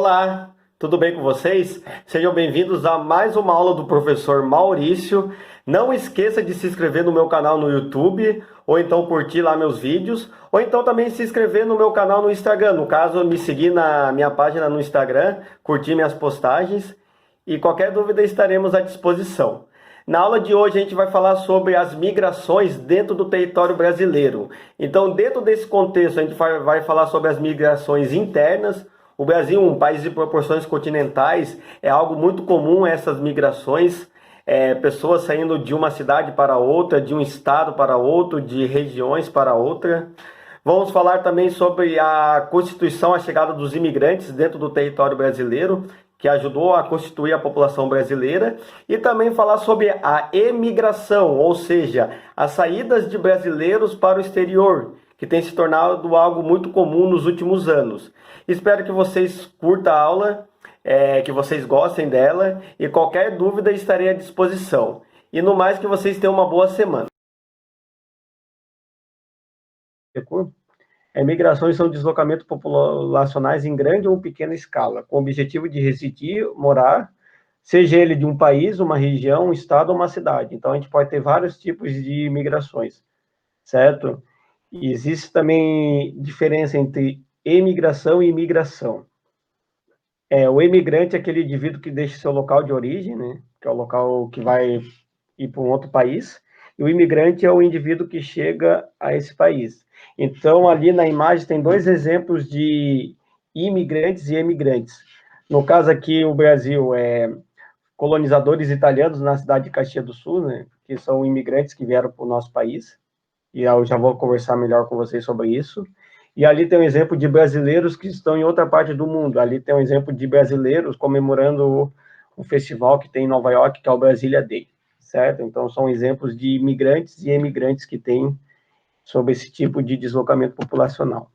Olá, tudo bem com vocês? Sejam bem-vindos a mais uma aula do professor Maurício. Não esqueça de se inscrever no meu canal no YouTube, ou então curtir lá meus vídeos, ou então também se inscrever no meu canal no Instagram. No caso, me seguir na minha página no Instagram, curtir minhas postagens e qualquer dúvida estaremos à disposição. Na aula de hoje a gente vai falar sobre as migrações dentro do território brasileiro. Então, dentro desse contexto, a gente vai falar sobre as migrações internas. O Brasil, um país de proporções continentais, é algo muito comum essas migrações, pessoas saindo de uma cidade para outra, de um estado para outro, de regiões para outra. Vamos falar também sobre a Constituição, a chegada dos imigrantes dentro do território brasileiro, que ajudou a constituir a população brasileira, e também falar sobre a emigração, ou seja, as saídas de brasileiros para o exterior, que tem se tornado algo muito comum nos últimos anos. Espero que vocês curtam a aula, que vocês gostem dela, e qualquer dúvida estarei à disposição. E no mais, que vocês tenham uma boa semana. Migrações são deslocamentos populacionais em grande ou pequena escala, com o objetivo de residir, morar, seja ele de um país, uma região, um estado ou uma cidade. Então, a gente pode ter vários tipos de migrações, certo? E existe também diferença entre emigração e imigração. O emigrante é aquele indivíduo que deixa seu local de origem, né? Que é o local que vai ir para um outro país, e o imigrante é o indivíduo que chega a esse país. Então, ali na imagem tem dois exemplos de imigrantes e emigrantes. No caso aqui, o Brasil colonizadores italianos na cidade de Caxias do Sul, né, que são imigrantes que vieram para o nosso país, e eu já vou conversar melhor com vocês sobre isso. E ali tem um exemplo de brasileiros que estão em outra parte do mundo. Ali tem um exemplo de brasileiros comemorando o festival que tem em Nova York, que é o Brasília Day, certo? Então, são exemplos de imigrantes e emigrantes que tem sobre esse tipo de deslocamento populacional.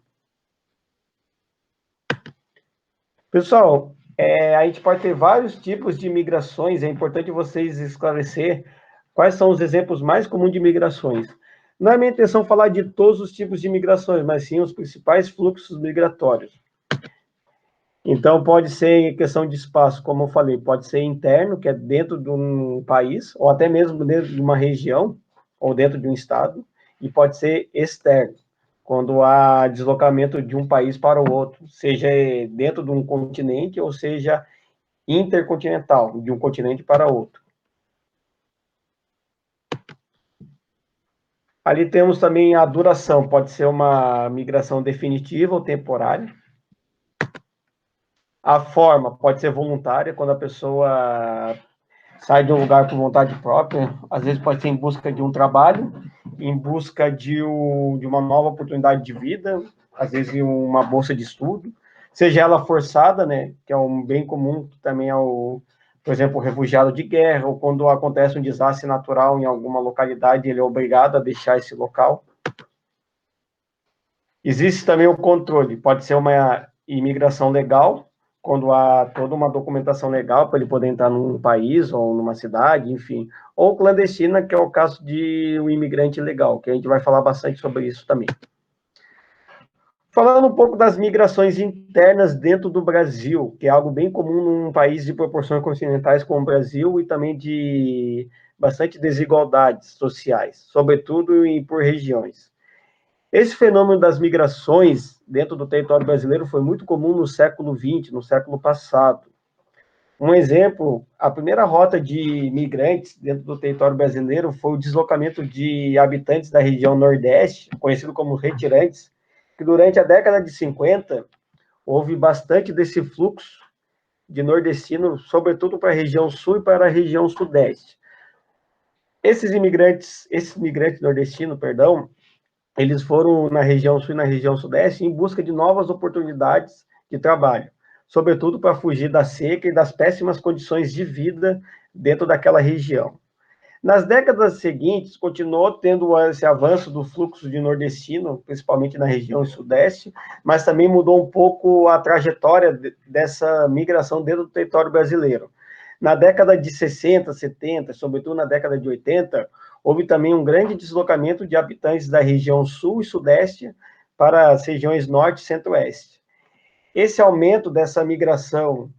Pessoal, a gente pode ter vários tipos de migrações, é importante vocês esclarecer quais são os exemplos mais comuns de migrações. Não é minha intenção falar de todos os tipos de migrações, mas sim os principais fluxos migratórios. Então, pode ser em questão de espaço, como eu falei, pode ser interno, que é dentro de um país, ou até mesmo dentro de uma região, ou dentro de um estado, e pode ser externo, quando há deslocamento de um país para o outro, seja dentro de um continente, ou seja intercontinental, de um continente para outro. Ali temos também a duração, pode ser uma migração definitiva ou temporária. A forma pode ser voluntária, quando a pessoa sai de um lugar por vontade própria, às vezes pode ser em busca de um trabalho, em busca de uma nova oportunidade de vida, às vezes uma bolsa de estudo, seja ela forçada, né, que é um bem comum, que também é por exemplo, o refugiado de guerra, ou quando acontece um desastre natural em alguma localidade, ele é obrigado a deixar esse local. Existe também o controle, pode ser uma imigração legal, quando há toda uma documentação legal para ele poder entrar num país ou numa cidade, enfim, ou clandestina, que é o caso de um imigrante ilegal, que a gente vai falar bastante sobre isso também. Falando um pouco das migrações internas dentro do Brasil, que é algo bem comum num país de proporções continentais como o Brasil e também de bastante desigualdades sociais, sobretudo por regiões. Esse fenômeno das migrações dentro do território brasileiro foi muito comum no século XX, no século passado. Um exemplo, a primeira rota de migrantes dentro do território brasileiro foi o deslocamento de habitantes da região Nordeste, conhecido como retirantes, que durante a década de 50 houve bastante desse fluxo de nordestino, sobretudo para a região Sul e para a região Sudeste. Esses migrantes nordestinos, eles foram na região Sul e na região Sudeste em busca de novas oportunidades de trabalho, sobretudo para fugir da seca e das péssimas condições de vida dentro daquela região. Nas décadas seguintes, continuou tendo esse avanço do fluxo de nordestino, principalmente na região Sudeste, mas também mudou um pouco a trajetória dessa migração dentro do território brasileiro. Na década de 60, 70, sobretudo na década de 80, houve também um grande deslocamento de habitantes da região Sul e Sudeste para as regiões Norte e Centro-Oeste. Esse aumento dessa migração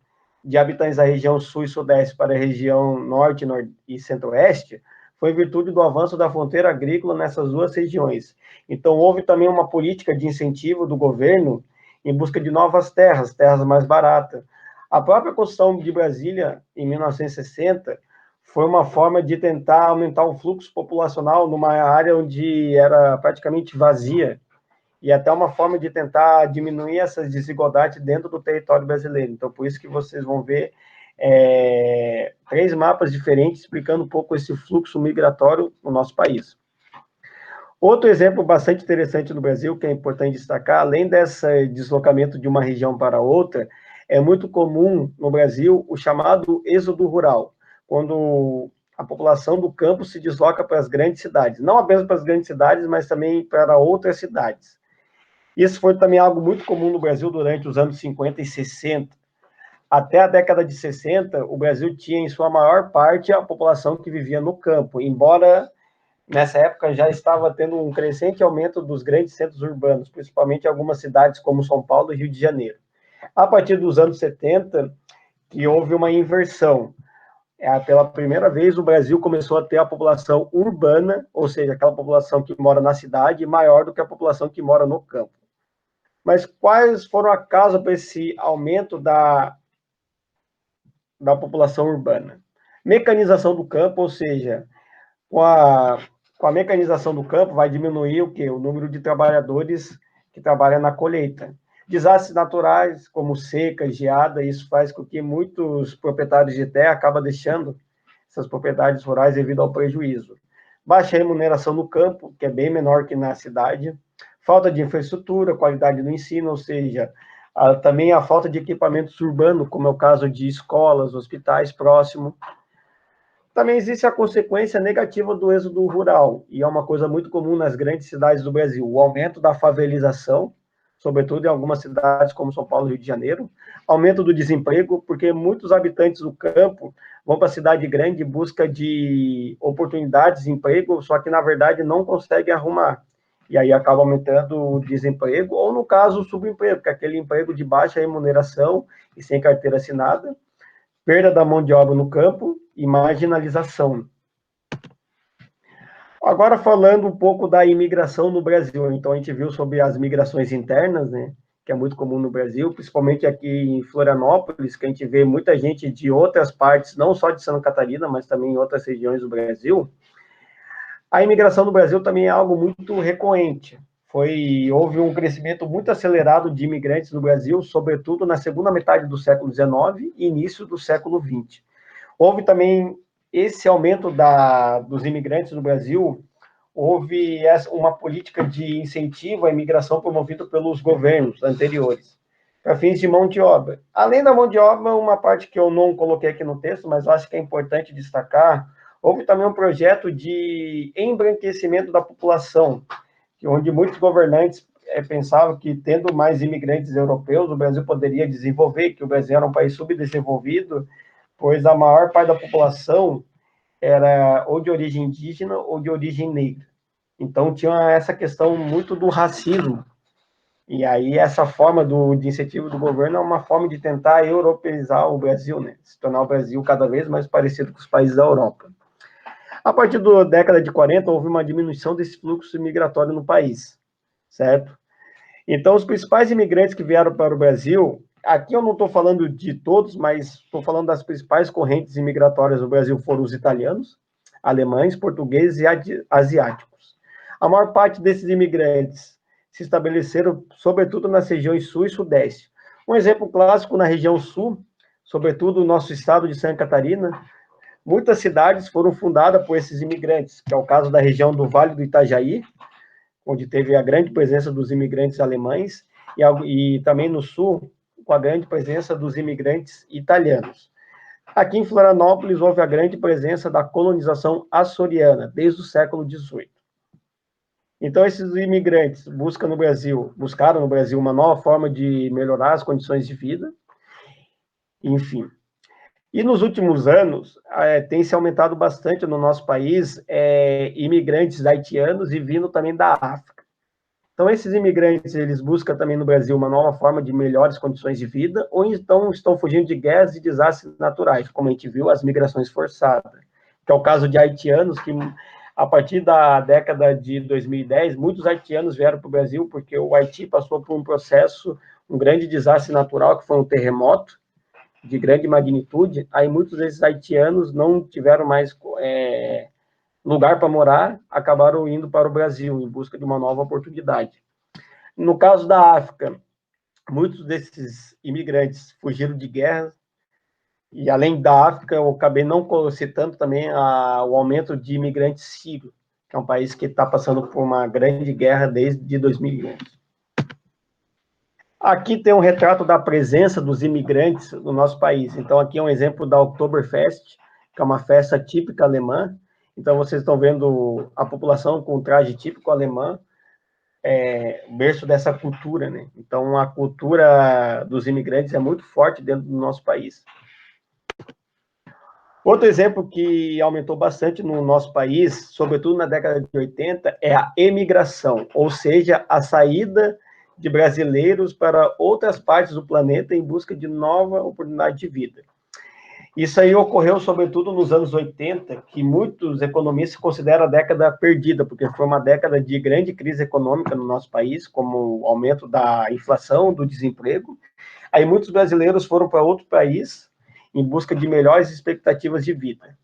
de habitantes da região sul e sudeste para a região norte, norte e centro-oeste foi em virtude do avanço da fronteira agrícola nessas duas regiões. Então, houve também uma política de incentivo do governo em busca de novas terras, terras mais baratas. A própria construção de Brasília, em 1960, foi uma forma de tentar aumentar o fluxo populacional numa área onde era praticamente vazia, e até uma forma de tentar diminuir essas desigualdades dentro do território brasileiro. Então, por isso que vocês vão ver 3 mapas diferentes explicando um pouco esse fluxo migratório no nosso país. Outro exemplo bastante interessante no Brasil, que é importante destacar, além desse deslocamento de uma região para outra, é muito comum no Brasil o chamado êxodo rural, quando a população do campo se desloca para as grandes cidades, não apenas para as grandes cidades, mas também para outras cidades. Isso foi também algo muito comum no Brasil durante os anos 50 e 60. Até a década de 60, o Brasil tinha em sua maior parte a população que vivia no campo, embora nessa época já estava tendo um crescente aumento dos grandes centros urbanos, principalmente em algumas cidades como São Paulo e Rio de Janeiro. A partir dos anos 70, que houve uma inversão. Pela primeira vez, o Brasil começou a ter a população urbana, ou seja, aquela população que mora na cidade, maior do que a população que mora no campo. Mas quais foram a causa para esse aumento da população urbana? Mecanização do campo, ou seja, com a mecanização do campo vai diminuir o quê? O número de trabalhadores que trabalham na colheita. Desastres naturais, como seca, geada, isso faz com que muitos proprietários de terra acabem deixando essas propriedades rurais devido ao prejuízo. Baixa remuneração no campo, que é bem menor que na cidade. Falta de infraestrutura, qualidade do ensino, ou seja, também a falta de equipamentos urbanos, como é o caso de escolas, hospitais próximos. Também existe a consequência negativa do êxodo rural, e é uma coisa muito comum nas grandes cidades do Brasil, o aumento da favelização, sobretudo em algumas cidades como São Paulo e Rio de Janeiro, aumento do desemprego, porque muitos habitantes do campo vão para a cidade grande em busca de oportunidades de emprego, só que, na verdade, não conseguem arrumar. E aí acaba aumentando o desemprego, ou, no caso, o subemprego, que é aquele emprego de baixa remuneração e sem carteira assinada, perda da mão de obra no campo e marginalização. Agora, falando um pouco da imigração no Brasil, então a gente viu sobre as migrações internas, né, que é muito comum no Brasil, principalmente aqui em Florianópolis, que a gente vê muita gente de outras partes, não só de Santa Catarina, mas também em outras regiões do Brasil. A imigração no Brasil também é algo muito recorrente. Houve um crescimento muito acelerado de imigrantes no Brasil, sobretudo na segunda metade do século XIX e início do século XX. Houve também esse aumento dos imigrantes no Brasil, houve uma política de incentivo à imigração promovida pelos governos anteriores, para fins de mão de obra. Além da mão de obra, uma parte que eu não coloquei aqui no texto, mas eu acho que é importante destacar, houve também um projeto de embranquecimento da população, onde muitos governantes pensavam que, tendo mais imigrantes europeus, o Brasil poderia desenvolver, que o Brasil era um país subdesenvolvido, pois a maior parte da população era ou de origem indígena ou de origem negra. Então, tinha essa questão muito do racismo. E aí, essa forma de incentivo do governo é uma forma de tentar europeizar o Brasil, né? Se tornar o Brasil cada vez mais parecido com os países da Europa. A partir da década de 40, houve uma diminuição desse fluxo migratório no país, certo? Então, os principais imigrantes que vieram para o Brasil, aqui eu não estou falando de todos, mas estou falando das principais correntes imigratórias do Brasil, foram os italianos, alemães, portugueses e asiáticos. A maior parte desses imigrantes se estabeleceram, sobretudo, nas regiões sul e sudeste. Um exemplo clássico na região sul, sobretudo no nosso estado de Santa Catarina, muitas cidades foram fundadas por esses imigrantes, que é o caso da região do Vale do Itajaí, onde teve a grande presença dos imigrantes alemães, e também no sul, com a grande presença dos imigrantes italianos. Aqui em Florianópolis, houve a grande presença da colonização açoriana, desde o século XVIII. Então, esses imigrantes buscaram no Brasil uma nova forma de melhorar as condições de vida, enfim. E nos últimos anos, tem se aumentado bastante no nosso país imigrantes haitianos e vindo também da África. Então, esses imigrantes, eles buscam também no Brasil uma nova forma de melhores condições de vida, ou então estão fugindo de guerras e desastres naturais, como a gente viu, as migrações forçadas, que é o caso de haitianos, que a partir da década de 2010, muitos haitianos vieram para o Brasil, porque o Haiti passou por um processo, um grande desastre natural, que foi um terremoto de grande magnitude, aí muitos desses haitianos não tiveram mais lugar para morar, acabaram indo para o Brasil em busca de uma nova oportunidade. No caso da África, muitos desses imigrantes fugiram de guerras, e além da África, eu acabei não citando também o aumento de imigrantes sírios, que é um país que está passando por uma grande guerra desde 2011. Aqui tem um retrato da presença dos imigrantes no nosso país. Então, aqui é um exemplo da Oktoberfest, que é uma festa típica alemã. Então, vocês estão vendo a população com o traje típico alemão, berço dessa cultura, né? Então, a cultura dos imigrantes é muito forte dentro do nosso país. Outro exemplo que aumentou bastante no nosso país, sobretudo na década de 80, é a emigração, ou seja, a saída de brasileiros para outras partes do planeta em busca de nova oportunidade de vida. Isso aí ocorreu, sobretudo, nos anos 80, que muitos economistas consideram a década perdida, porque foi uma década de grande crise econômica no nosso país, como o aumento da inflação, do desemprego. Aí muitos brasileiros foram para outro país em busca de melhores expectativas de vida.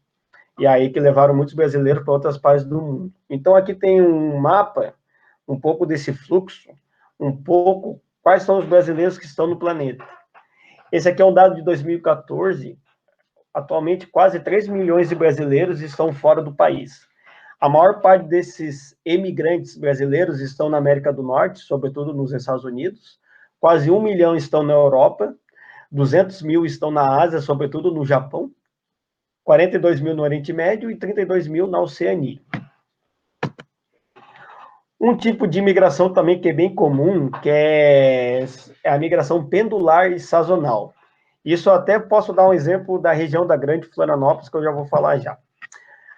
E aí que levaram muitos brasileiros para outras partes do mundo. Então, aqui tem um mapa, um pouco desse fluxo, um pouco quais são os brasileiros que estão no planeta. Esse aqui é um dado de 2014. Atualmente, quase 3 milhões de brasileiros estão fora do país. A maior parte desses emigrantes brasileiros estão na América do Norte, sobretudo nos Estados Unidos. Quase 1 milhão estão na Europa. 200 mil estão na Ásia, sobretudo no Japão. 42 mil no Oriente Médio e 32 mil na Oceania. Um tipo de imigração também que é bem comum, que é a migração pendular e sazonal. Isso eu até posso dar um exemplo da região da Grande Florianópolis, que eu já vou falar já.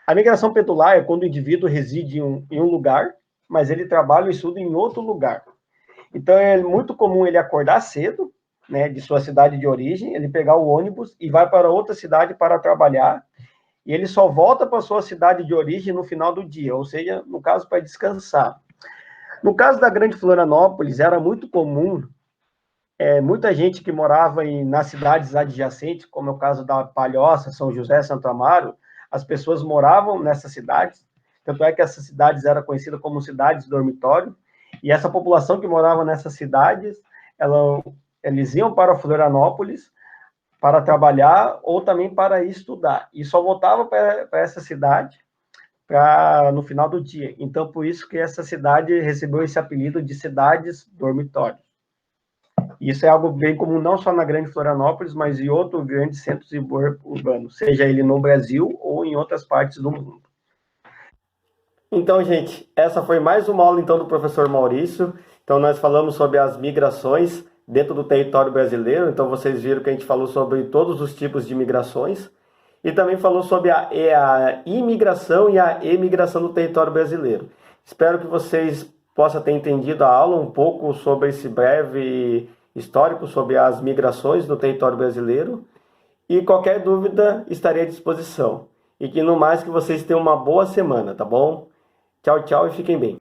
A migração pendular é quando o indivíduo reside em um lugar, mas ele trabalha e estuda em outro lugar. Então, é muito comum ele acordar cedo, né, de sua cidade de origem, ele pegar o ônibus e vai para outra cidade para trabalhar, e ele só volta para sua cidade de origem no final do dia, ou seja, no caso, para descansar. No caso da Grande Florianópolis, era muito comum muita gente que morava nas cidades adjacentes, como é o caso da Palhoça, São José, Santo Amaro, as pessoas moravam nessas cidades, tanto é que essas cidades eram conhecidas como cidades dormitório, e essa população que morava nessas cidades, eles iam para Florianópolis para trabalhar ou também para estudar, e só voltava para essa cidade no final do dia. Então, por isso que essa cidade recebeu esse apelido de cidades dormitórios. Isso é algo bem comum não só na Grande Florianópolis, mas em outros grandes centros urbanos, seja ele no Brasil ou em outras partes do mundo. Então, gente, essa foi mais uma aula então do professor Maurício. Então, nós falamos sobre as migrações dentro do território brasileiro. Então, vocês viram que a gente falou sobre todos os tipos de migrações. E também falou sobre a imigração e a emigração no território brasileiro. Espero que vocês possam ter entendido a aula um pouco sobre esse breve histórico sobre as migrações no território brasileiro. E qualquer dúvida, estarei à disposição. E que no mais que vocês tenham uma boa semana, tá bom? Tchau, tchau e fiquem bem.